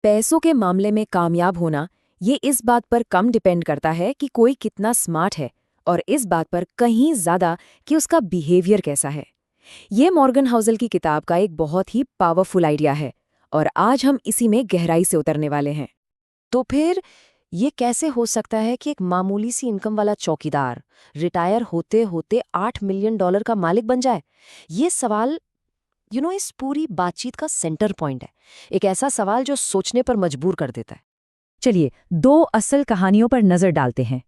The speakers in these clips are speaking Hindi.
पैसों के मामले में कामयाब होना ये इस बात पर कम डिपेंड करता है कि कोई कितना स्मार्ट है और इस बात पर कहीं ज्यादा कि उसका बिहेवियर कैसा है। ये मॉर्गन हाउसल की किताब का एक बहुत ही पावरफुल आइडिया है और आज हम इसी में गहराई से उतरने वाले हैं। तो फिर ये कैसे हो सकता है कि एक मामूली सी इनकम वाला चौकीदार रिटायर होते होते $8 मिलियन का मालिक बन जाए? ये सवाल इस पूरी बातचीत का सेंटर पॉइंट है। एक ऐसा सवाल जो सोचने पर मजबूर कर देता है। चलिए, दो असल कहानियों पर नजर डालते हैं।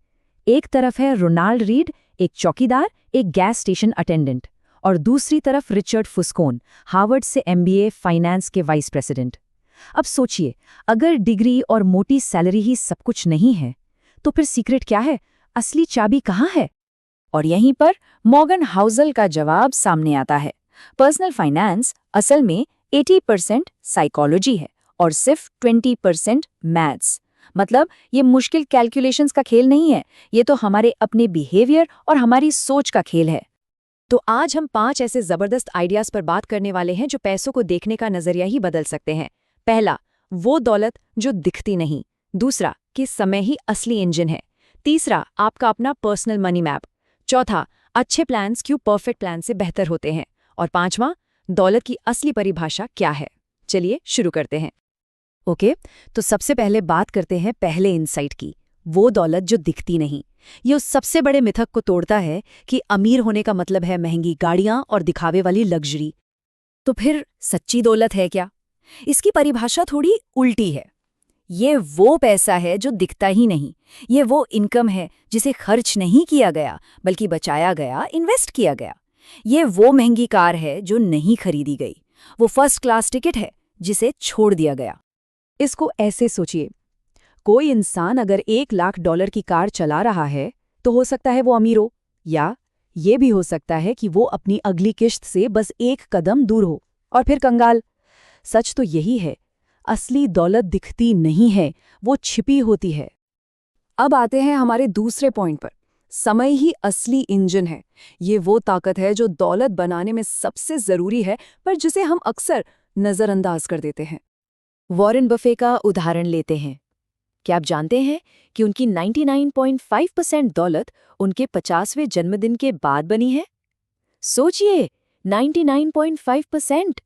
एक तरफ है रोनाल्ड रीड, एक चौकीदार, एक गैस स्टेशन अटेंडेंट, और दूसरी तरफ रिचर्ड फुस्कोन, हार्वर्ड से MBA फाइनेंस के वाइस प्रेसिडेंट। अब सोचिए, अगर डिग्री और मोटी सैलरी ही सब कुछ नहीं है, तो फिर सीक्रेट क्या है? असली चाबी कहाँ है? और यहीं पर मॉर्गन हाउसल का जवाब सामने आता है। पर्सनल फाइनेंस असल में 80% साइकोलॉजी है और सिर्फ 20% मैथ्स। मतलब ये मुश्किल कैलकुलेशंस का खेल नहीं है, ये तो हमारे अपने बिहेवियर और हमारी सोच का खेल है। तो आज हम 5 ऐसे जबरदस्त आइडियाज पर बात करने वाले हैं जो पैसों को देखने का नजरिया ही बदल सकते हैं। पहला, वो दौलत जो दिखती नहीं। दूसरा, कि समय ही असली इंजन है। तीसरा, आपका अपना पर्सनल मनी मैप। चौथा, अच्छे प्लान्स क्यों परफेक्ट प्लान से बेहतर होते हैं। और पांचवा, दौलत की असली परिभाषा क्या है। चलिए शुरू करते हैं। ओके, तो सबसे पहले बात करते हैं पहले इंसाइट की, वो दौलत जो दिखती नहीं। ये उस सबसे बड़े मिथक को तोड़ता है कि अमीर होने का मतलब है महंगी गाड़ियां और दिखावे वाली लग्जरी। तो फिर सच्ची दौलत है क्या? इसकी परिभाषा थोड़ी उल्टी है। ये वो पैसा है जो दिखता ही नहीं। ये वो इनकम है जिसे खर्च नहीं किया गया बल्कि बचाया गया, इन्वेस्ट किया गया। ये वो महंगी कार है जो नहीं खरीदी गई। वो फर्स्ट क्लास टिकट है जिसे छोड़ दिया गया। इसको ऐसे सोचिए, कोई इंसान अगर $1 लाख की कार चला रहा है तो हो सकता है वो अमीर हो, या ये भी हो सकता है कि वो अपनी अगली किश्त से बस एक कदम दूर हो और फिर कंगाल। सच तो यही है, असली दौलत दिखती नहीं है, वो छिपी होती है। अब आते हैं हमारे दूसरे पॉइंट पर। समय ही असली इंजन है। ये वो ताकत है जो दौलत बनाने में सबसे जरूरी है पर जिसे हम अक्सर नजरअंदाज कर देते हैं। वॉरेन बफे का उदाहरण लेते हैं। क्या आप जानते हैं कि उनकी 99.5% दौलत उनके 50वें जन्मदिन के बाद बनी है? सोचिए, 99.5%।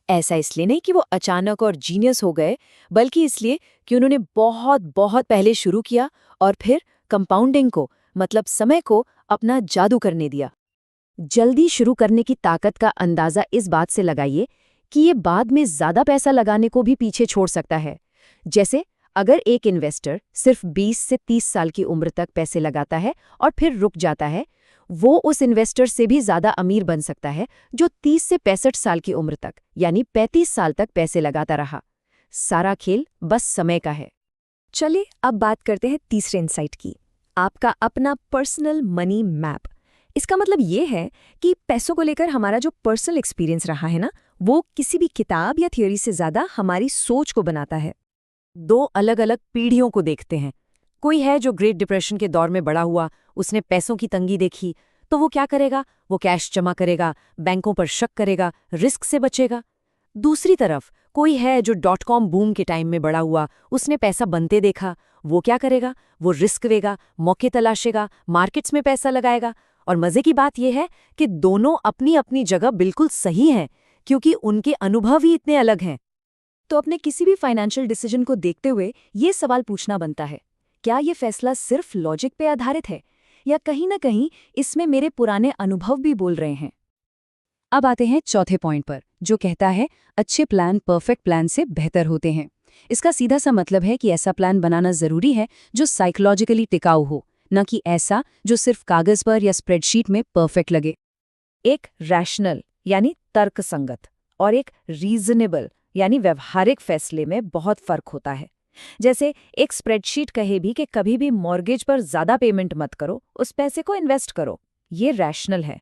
ऐसा इसलिए नहीं कि वो अचानक और जीनियस हो गए, बल्कि इसलिए कि उन्होंने बहुत बहुत पहले शुरू किया और फिर कंपाउंडिंग को, मतलब समय को, अपना जादू करने दिया। जल्दी शुरू करने की ताकत का अंदाजा इस बात से लगाइए कि ये बाद में ज्यादा पैसा लगाने को भी पीछे छोड़ सकता है। जैसे अगर एक इन्वेस्टर सिर्फ 20 से 30 साल की उम्र तक पैसे लगाता है और फिर रुक जाता है, वो उस इन्वेस्टर से भी ज्यादा अमीर बन सकता है जो 30 से 65 साल की उम्र तक, यानी 35 साल तक पैसे लगाता रहा। सारा खेल बस समय का है। चलिए अब बात करते हैं तीसरे इंसाइट की, आपका अपना पर्सनल मनी मैप। इसका मतलब ये है कि पैसों को लेकर हमारा जो पर्सनल एक्सपीरियंस रहा है ना, वो किसी भी किताब या थ्योरी से ज्यादा हमारी सोच को बनाता है। दो अलग अलग पीढ़ियों को देखते हैं। कोई है जो ग्रेट डिप्रेशन के दौर में बड़ा हुआ, उसने पैसों की तंगी देखी, तो वो क्या करेगा? वो कैश जमा करेगा, बैंकों पर शक करेगा, रिस्क से बचेगा। दूसरी तरफ कोई है जो .com बूम के टाइम में बड़ा हुआ, उसने पैसा बनते देखा, वो क्या करेगा? वो रिस्क लेगा, मौके तलाशेगा, मार्केट्स में पैसा लगाएगा। और मजे की बात यह है कि दोनों अपनी अपनी जगह बिल्कुल सही हैं, क्योंकि उनके अनुभव ही इतने अलग हैं। तो अपने किसी भी फाइनेंशियल डिसीजन को देखते हुए ये सवाल पूछना बनता है, क्या ये फैसला सिर्फ लॉजिक पे आधारित है या कहीं ना कहीं इसमें मेरे पुराने अनुभव भी बोल रहे हैं? अब आते हैं चौथे पॉइंट पर, जो कहता है अच्छे प्लान परफेक्ट प्लान से बेहतर होते हैं। इसका सीधा सा मतलब है कि ऐसा प्लान बनाना जरूरी है जो साइकोलॉजिकली टिकाऊ हो, न कि ऐसा जो सिर्फ कागज पर या स्प्रेडशीट में परफेक्ट लगे। एक रैशनल यानी तर्कसंगत और एक रीजनेबल यानी व्यवहारिक फैसले में बहुत फर्क होता है। जैसे एक स्प्रेडशीट कहे भी कि कभी भी मॉर्गेज पर ज्यादा पेमेंट मत करो, उस पैसे को इन्वेस्ट करो, ये रैशनल है।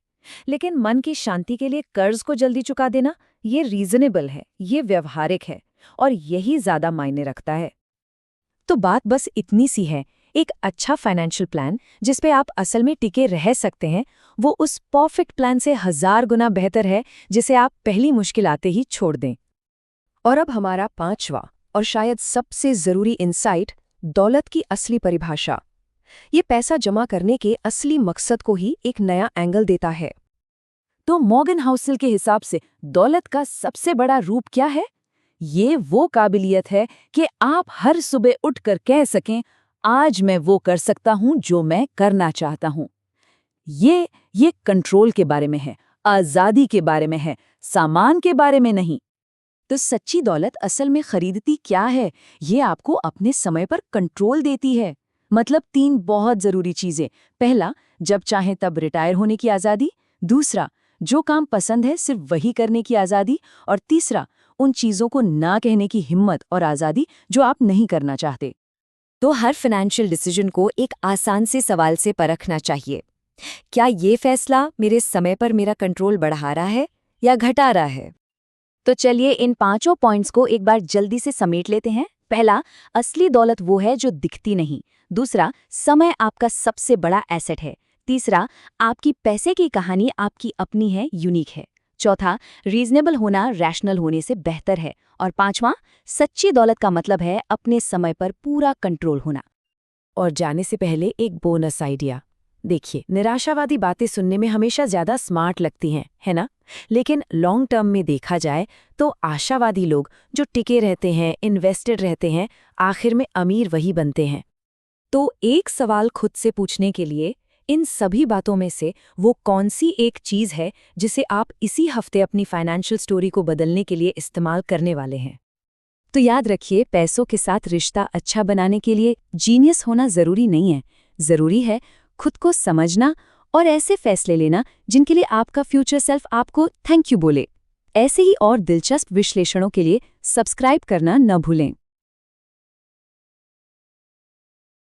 लेकिन मन की शांति के लिए कर्ज को जल्दी चुका देना, ये रीजनेबल है, ये व्यवहारिक है, और यही ज्यादा मायने रखता है। तो बात बस इतनी सी है, एक अच्छा फाइनेंशियल प्लान जिस पे आप असल में टिके रह सकते हैं, वो उस परफेक्ट प्लान से 1000 गुना बेहतर है जिसे आप पहली मुश्किल आते ही छोड़ दें। और अब हमारा पांचवा और शायद सबसे ज़रूरी इंसाइट, दौलत की असली परिभाषा। ये पैसा जमा करने के असली मकसद को ही एक नया एंगल देता है। तो मॉर्गन हाउसल के हिसाब से दौलत का सबसे बड़ा रूप क्या है? ये वो काबिलियत है कि आप हर सुबह उठकर कह सकें, आज मैं वो कर सकता हूं जो मैं करना चाहता हूं। ये कंट्रोल के बारे में है, आज़ादी के बारे में है, सामान के बारे में नहीं। तो सच्ची दौलत असल में खरीदती क्या है? ये आपको अपने समय पर कंट्रोल देती है। मतलब 3 बहुत ज़रूरी चीज़ें। पहला, जब चाहें तब रिटायर होने की आज़ादी। दूसरा, जो काम पसंद है सिर्फ वही करने की आज़ादी। और तीसरा, उन चीज़ों को ना कहने की हिम्मत और आज़ादी जो आप नहीं करना चाहते। तो हर फाइनेंशियल डिसीजन को एक आसान से सवाल से परखना चाहिए। क्या ये फैसला मेरे समय पर मेरा कंट्रोल बढ़ा रहा है या घटा रहा है? तो चलिए इन 5 पॉइंट्स को एक बार जल्दी से समेट लेते हैं। पहला, असली दौलत वो है जो दिखती नहीं। दूसरा, समय आपका सबसे बड़ा एसेट है। तीसरा, आपकी पैसे की कहानी आपकी अपनी है, यूनिक है। चौथा, रीजनेबल होना रैशनल होने से बेहतर है। और पांचवां, सच्ची दौलत का मतलब है अपने समय पर पूरा कंट्रोल होना। और जाने से पहले एक बोनस आइडिया। देखिए, निराशावादी बातें सुनने में हमेशा ज़्यादा स्मार्ट लगती हैं, है ना? लेकिन लॉन्ग टर्म में देखा जाए तो आशावादी लोग जो टिके रहते हैं, इन्वेस्टेड रहते हैं, आखिर में अमीर वही बनते हैं। तो एक सवाल खुद से पूछने के लिए, इन सभी बातों में से वो कौन सी एक चीज़ है जिसे आप इसी हफ्ते अपनी फाइनेंशियल स्टोरी को बदलने के लिए इस्तेमाल करने वाले हैं? तो याद रखिए, पैसों के साथ रिश्ता अच्छा बनाने के लिए जीनियस होना ज़रूरी नहीं है। ज़रूरी है खुद को समझना और ऐसे फैसले लेना जिनके लिए आपका फ्यूचर सेल्फ आपको थैंक यू बोले। ऐसे ही और दिलचस्प विश्लेषणों के लिए सब्सक्राइब करना न भूलें।